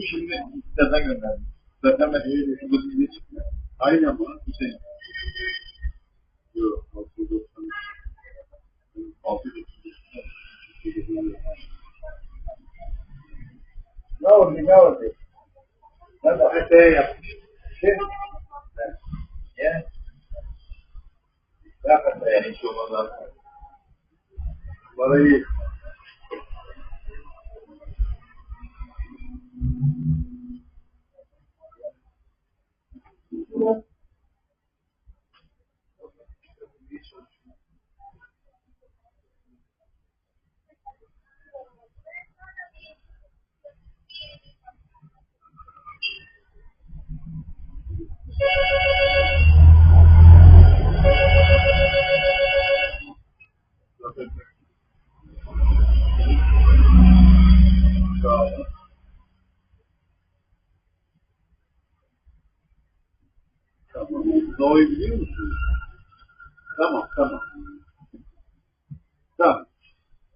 Şimdi siteden gönderdim. Zaten ben bu dizi çıkmıyor. Aynen bu. Hüseyin. Yok. 690. 690. Ne oldu? Ne oldu? Ben de HT'ye yapmış. Şey, ya. Ne yapayım yani hiç olmadan. Parayı tamam. Doğuyu biliyor musunuz? Tamam, tamam. Tamam.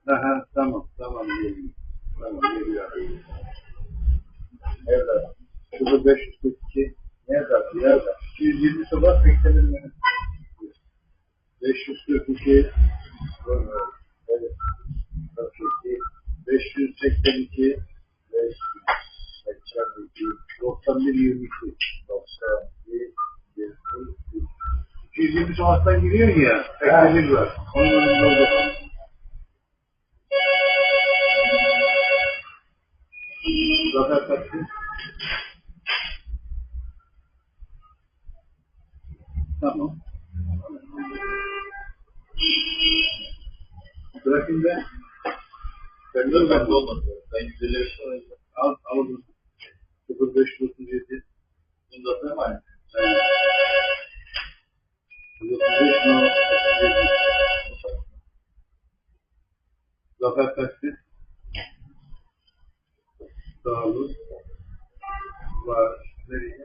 Aha, tamam, tamam. Geliyor. Tamam, geliyor. Evet. 0542 nerede? Nerede? 220 sabah bekledim beni. 542 evet. 42 582 582 91 22 91 22 220 sabahtan giriyor ya. Bekledir var. Onun önünde oldu. Zafer taksi. Tamam. Bırakın ben. Ben de olmadı. Ben 150 sonra al onu. 0537 bunda ne var? 35 no. Zafer taksi. Sağ olun. Var. Nereye?